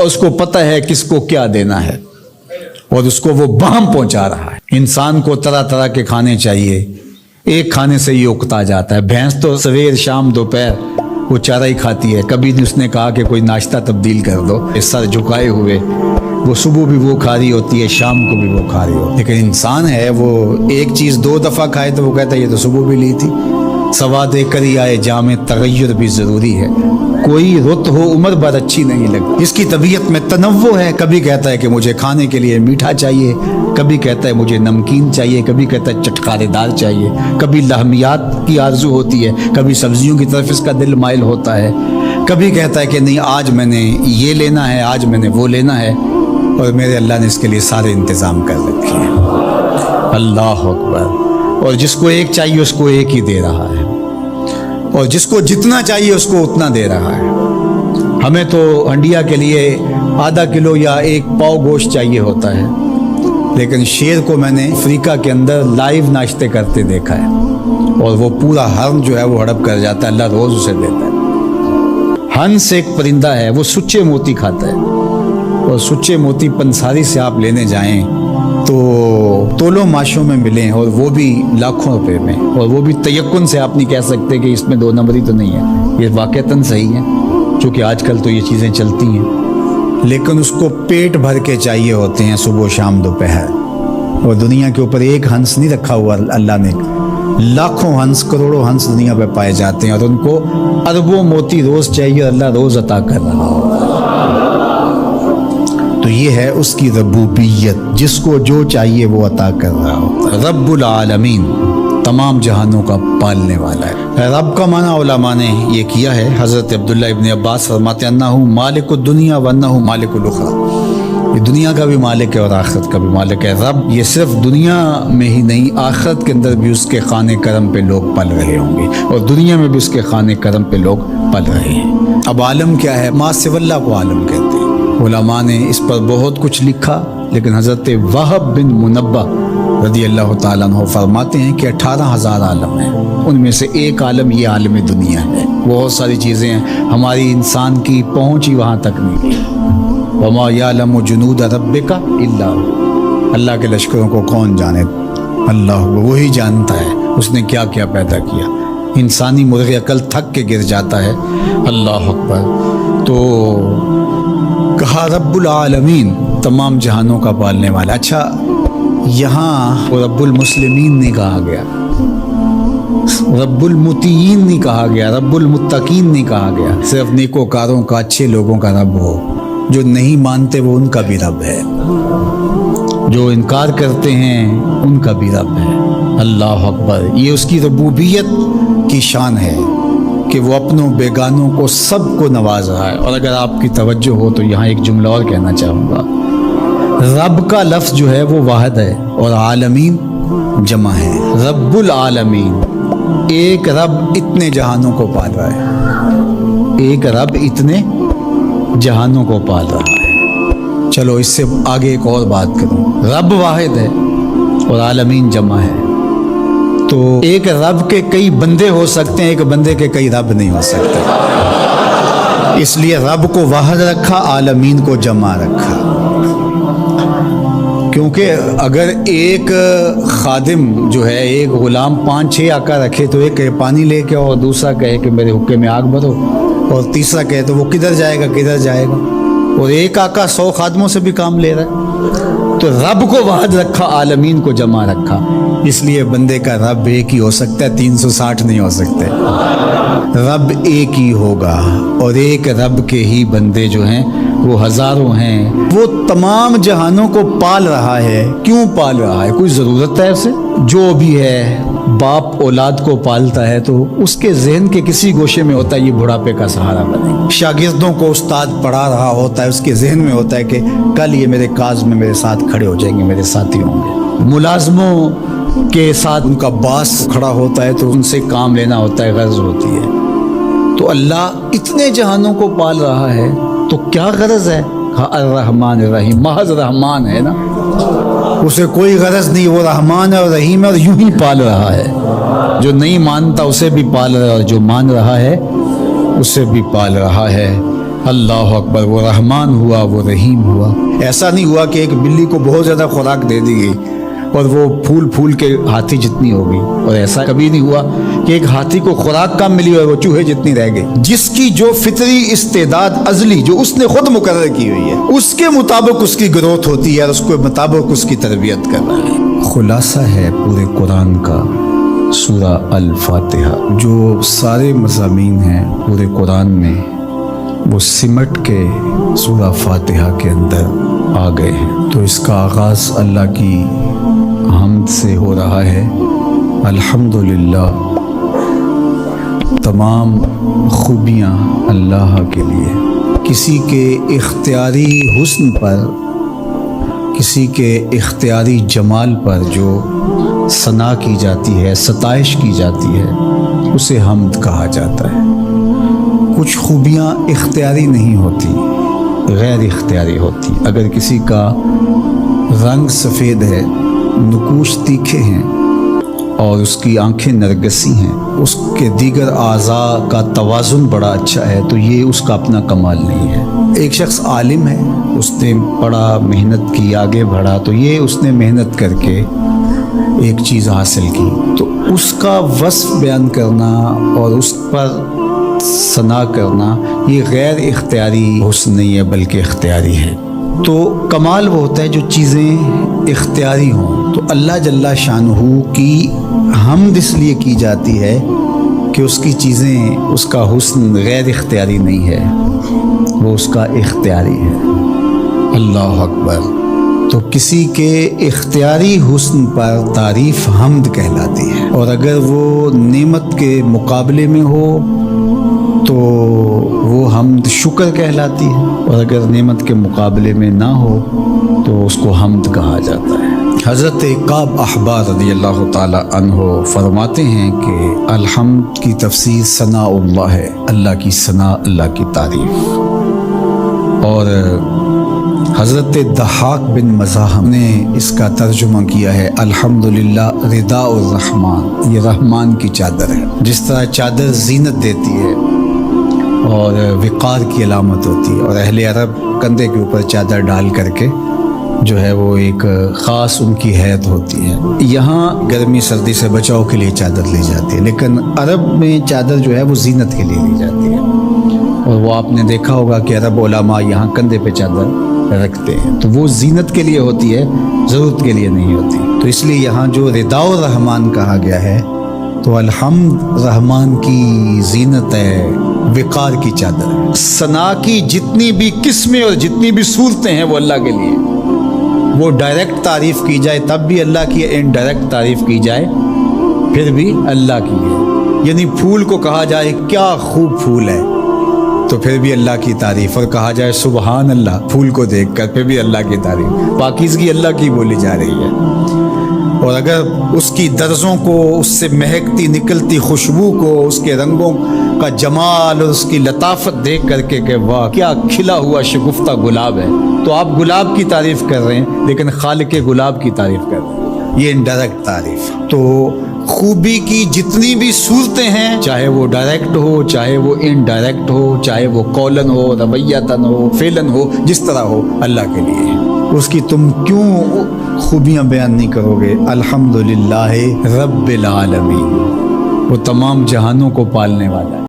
اور اس کو پتہ ہے کس کو کیا دینا ہے اور اس کو وہ بہم پہنچا رہا ہے۔ انسان کو طرح طرح کے کھانے چاہیے، ایک کھانے سے یہ اکتا جاتا ہے۔ بھینس تو سویر شام دوپہر وہ چارہ ہی کھاتی ہے، کبھی نہیں اس نے کہا کہ کوئی ناشتہ تبدیل کر دو۔ سر جھکائے ہوئے وہ صبح بھی وہ کھا رہی ہوتی ہے، شام کو بھی وہ کھا رہی ہوتی ہے، لیکن انسان ہے وہ ایک چیز 2 دفعہ کھائے تو وہ کہتا ہے یہ تو صبح بھی لی تھی۔ سواد کر ہی آئے جامع تغیر بھی ضروری ہے، کوئی رت ہو عمر بھر اچھی نہیں لگتی۔ اس کی طبیعت میں تنوع ہے، کبھی کہتا ہے کہ مجھے کھانے کے لیے میٹھا چاہیے، کبھی کہتا ہے مجھے نمکین چاہیے، کبھی کہتا ہے چٹکارے دار چاہیے، کبھی لحمیات کی آرزو ہوتی ہے، کبھی سبزیوں کی طرف اس کا دل مائل ہوتا ہے، کبھی کہتا ہے کہ نہیں آج میں نے یہ لینا ہے، آج میں نے وہ لینا ہے، اور میرے اللہ نے اس کے لیے سارے انتظام کر رکھے ہیں۔ اللہ اکبر۔ اور جس کو ایک چاہیے اس کو ایک ہی دے رہا ہے، اور جس کو جتنا چاہیے اس کو اتنا دے رہا ہے۔ ہمیں تو ہنڈیا کے لیے ½ کلو یا 1 پاؤ گوشت چاہیے ہوتا ہے، لیکن شیر کو میں نے افریقہ کے اندر لائیو ناشتے کرتے دیکھا ہے، اور وہ پورا ہرن جو ہے وہ ہڑپ کر جاتا ہے، اللہ روز اسے دیتا ہے۔ ہنس ایک پرندہ ہے، وہ سچے موتی کھاتا ہے، اور سچے موتی پنساری سے آپ لینے جائیں تو تولوں ماشوں میں ملیں، اور وہ بھی لاکھوں روپے میں، اور وہ بھی تیقن سے آپ نہیں کہہ سکتے کہ اس میں 2 نمبری تو نہیں ہے، یہ واقعتاً صحیح ہے، چونکہ آج کل تو یہ چیزیں چلتی ہیں، لیکن اس کو پیٹ بھر کے چاہیے ہوتے ہیں صبح شام دوپہر۔ اور دنیا کے اوپر ایک ہنس نہیں رکھا ہوا اللہ نے، لاکھوں ہنس کروڑوں ہنس دنیا پہ پائے جاتے ہیں، اور ان کو اربوں موتی روز چاہیے، اللہ روز عطا کر رہا ہوتا ہے۔ تو یہ ہے اس کی ربوبیت، جس کو جو چاہیے وہ عطا کر رہا ہوتا ہے۔ رب العالمین، تمام جہانوں کا پالنے والا ہے۔ رب کا معنی علماء نے یہ کیا ہے، حضرت عبداللہ ابن عباس فرماتے ہیں انہ مالک الدنیا وانہ مالک الاخرى، یہ دنیا کا بھی مالک ہے اور آخرت کا بھی مالک ہے۔ رب یہ صرف دنیا میں ہی نہیں، آخرت کے اندر بھی اس کے خانے کرم پہ لوگ پل رہے ہوں گے، اور دنیا میں بھی اس کے خانے کرم پہ لوگ پل رہے ہیں۔ اب عالم کیا ہے؟ ما سوی اللہ کو عالم کہتے ہیں۔ علماء نے اس پر بہت کچھ لکھا، لیکن حضرت وہب بن منبہ رضی اللہ تعالیٰ عنہ فرماتے ہیں کہ 18,000 عالم ہیں، ان میں سے ایک عالم یہ عالم دنیا ہے۔ بہت ساری چیزیں ہیں، ہماری انسان کی پہنچ ہی وہاں تک نہیں ہے۔ وما یعلم جنود ربک الا هو، اللہ کے لشکروں کو کون جانے؟ اللہ وہی جانتا ہے اس نے کیا کیا پیدا کیا۔ انسانی مرغ عقل تھک کے گر جاتا ہے۔ اللہ اکبر۔ تو کہا رب العالمین، تمام جہانوں کا پالنے والا۔ اچھا، یہاں رب المسلمین نہیں کہا گیا، رب المطیعین نہیں کہا گیا، رب المتقین نہیں کہا گیا۔ صرف نیکوکاروں کا، اچھے لوگوں کا رب ہو، جو نہیں مانتے وہ ان کا بھی رب ہے، جو انکار کرتے ہیں ان کا بھی رب ہے۔ اللہ اکبر۔ یہ اس کی ربوبیت کی شان ہے کہ وہ اپنوں بیگانوں کو سب کو نواز رہا ہے۔ اور اگر آپ کی توجہ ہو تو یہاں ایک جملہ اور کہنا چاہوں گا، رب کا لفظ جو ہے وہ واحد ہے اور عالمین جمع ہے۔ رب العالمین، ایک رب اتنے جہانوں کو پال رہا ہے، ایک رب اتنے جہانوں کو پال رہا ہے۔ چلو اس سے آگے ایک اور بات کروں، رب واحد ہے اور عالمین جمع ہے، تو ایک رب کے کئی بندے ہو سکتے ہیں، ایک بندے کے کئی رب نہیں ہو سکتے، اس لیے رب کو واحد رکھا، عالمین کو جمع رکھا۔ کیونکہ اگر ایک خادم جو ہے، ایک غلام 5-6 آقا رکھے تو ایک کہے پانی لے کے، اور دوسرا کہے کہ میرے حقے میں آگ بھرو، اور تیسرا کہے تو وہ کدھر جائے گا کدھر جائے گا، اور ایک آقا 100 خادموں سے بھی کام لے رہا ہے۔ تو رب کو واحد رکھا، عالمین کو جمع رکھا، اس لیے بندے کا رب ایک ہی ہو سکتا ہے، 360 نہیں ہو سکتے۔ رب ایک ہی ہوگا، اور ایک رب کے ہی بندے جو ہیں وہ ہزاروں ہیں۔ وہ تمام جہانوں کو پال رہا ہے۔ کیوں پال رہا ہے؟ کوئی ضرورت ہے اسے؟ جو بھی ہے، باپ اولاد کو پالتا ہے تو اس کے ذہن کے کسی گوشے میں ہوتا ہے یہ بڑھاپے کا سہارا بنے۔ شاگردوں کو استاد پڑھا رہا ہوتا ہے، اس کے ذہن میں ہوتا ہے کہ کل یہ میرے کاز میں میرے ساتھ کھڑے ہو جائیں گے، میرے ساتھی ہوں گے۔ ملازموں کے ساتھ ان کا باس کھڑا ہوتا ہے تو ان سے کام لینا ہوتا ہے، غرض ہوتی ہے۔ تو اللہ اتنے جہانوں کو پال رہا ہے تو کیا غرض ہے؟ الرحمن الرحیم، محض رحمان ہے نا، اسے کوئی غرض نہیں، وہ رحمان ہے اور رحیم ہے، اور یوں ہی پال رہا ہے۔ جو نہیں مانتا اسے بھی پال رہا ہے، اور جو مان رہا ہے اسے بھی پال رہا ہے۔ اللہ اکبر، وہ رحمان ہوا، وہ رحیم ہوا۔ ایسا نہیں ہوا کہ ایک بلی کو بہت زیادہ خوراک دے دی گئی اور وہ پھول پھول کے ہاتھی جتنی ہو گئی، اور ایسا کبھی نہیں ہوا کہ ایک ہاتھی کو خوراک کم ملی اور وہ چوہے جتنی رہ گئی۔ جس کی جو فطری استعداد ازلی جو اس نے خود مقرر کی ہوئی ہے، اس کے مطابق اس کی گروتھ ہوتی ہے اور اس کے مطابق اس کی تربیت کرنا ہے۔ خلاصہ ہے پورے قرآن کا سورہ الفاتحہ، جو سارے مضامین ہیں پورے قرآن میں وہ سمٹ کے سورہ فاتحہ کے اندر آ گئے ہیں۔ تو اس کا آغاز اللہ کی حمد سے ہو رہا ہے۔ الحمدللہ، تمام خوبیاں اللہ کے لیے۔ کسی کے اختیاری حسن پر، کسی کے اختیاری جمال پر جو ثنا کی جاتی ہے، ستائش کی جاتی ہے، اسے حمد کہا جاتا ہے۔ کچھ خوبیاں اختیاری نہیں ہوتی، غیر اختیاری ہوتی۔ اگر کسی کا رنگ سفید ہے، نقوش تیکھے ہیں اور اس کی آنکھیں نرگسی ہیں، اس کے دیگر اعضاء کا توازن بڑا اچھا ہے، تو یہ اس کا اپنا کمال نہیں ہے۔ ایک شخص عالم ہے، اس نے پڑھا، محنت کی، آگے بڑھا، تو یہ اس نے محنت کر کے ایک چیز حاصل کی، تو اس کا وصف بیان کرنا اور اس پر ثنا کرنا یہ غیر اختیاری حسن نہیں ہے بلکہ اختیاری ہے۔ تو کمال وہ ہوتا ہے جو چیزیں اختیاری ہوں۔ تو اللہ جل شانہ کی حمد اس لیے کی جاتی ہے کہ اس کی چیزیں، اس کا حسن غیر اختیاری نہیں ہے، وہ اس کا اختیاری ہے۔ اللہ اکبر۔ تو کسی کے اختیاری حسن پر تعریف حمد کہلاتی ہے، اور اگر وہ نعمت کے مقابلے میں ہو تو وہ حمد شکر کہلاتی ہے، اور اگر نعمت کے مقابلے میں نہ ہو تو اس کو حمد کہا جاتا ہے۔ حضرت کعب احبار رضی اللہ تعالی عنہ فرماتے ہیں کہ الحمد کی تفسیر ثناء اللہ ہے، اللہ کی ثنا، اللہ کی تعریف۔ اور حضرت ضحاک بن مزاحم نے اس کا ترجمہ کیا ہے الحمدللہ رداء الرحمن، یہ رحمان کی چادر ہے۔ جس طرح چادر زینت دیتی ہے اور وقار کی علامت ہوتی ہے، اور اہل عرب کندھے کے اوپر چادر ڈال کر کے جو ہے وہ ایک خاص ان کی حیت ہوتی ہے۔ یہاں گرمی سردی سے بچاؤ کے لیے چادر لی جاتی ہے، لیکن عرب میں چادر جو ہے وہ زینت کے لیے لی جاتی ہے، اور وہ آپ نے دیکھا ہوگا کہ عرب علماء یہاں کندھے پہ چادر رکھتے ہیں، تو وہ زینت کے لیے ہوتی ہے، ضرورت کے لیے نہیں ہوتی۔ تو اس لیے یہاں جو رداء الرحمن کہا گیا ہے، تو الحمد رحمان کی زینت ہے، وقار کی چادر ہے۔ ثنا کی جتنی بھی قسمیں اور جتنی بھی صورتیں ہیں وہ اللہ کے لیے، وہ ڈائریکٹ تعریف کی جائے تب بھی اللہ کی، انڈائریکٹ تعریف کی جائے پھر بھی اللہ کی ہے۔ یعنی پھول کو کہا جائے کیا خوب پھول ہے تو پھر بھی اللہ کی تعریف، اور کہا جائے سبحان اللہ پھول کو دیکھ کر پھر بھی اللہ کی تعریف، پاکیزگی اللہ کی بولی جا رہی ہے۔ اور اگر اس کی درزوں کو، اس سے مہکتی نکلتی خوشبو کو، اس کے رنگوں کا جمال اور اس کی لطافت دیکھ کر کے کہ واہ کیا کھلا ہوا شگفتہ گلاب ہے، تو آپ گلاب کی تعریف کر رہے ہیں لیکن خالق گلاب کی تعریف کر رہے ہیں، یہ انڈائریکٹ تعریف۔ تو خوبی کی جتنی بھی صورتیں ہیں، چاہے وہ ڈائریکٹ ہو، چاہے وہ انڈائریکٹ ہو، چاہے وہ قولن ہو، رویتاً ہو، فعلاً ہو، جس طرح ہو، اللہ کے لیے ہے۔ اس کی تم کیوں خوبیاں بیان نہیں کرو گے؟ الحمدللہ رب العالمین، وہ تمام جہانوں کو پالنے والا ہے۔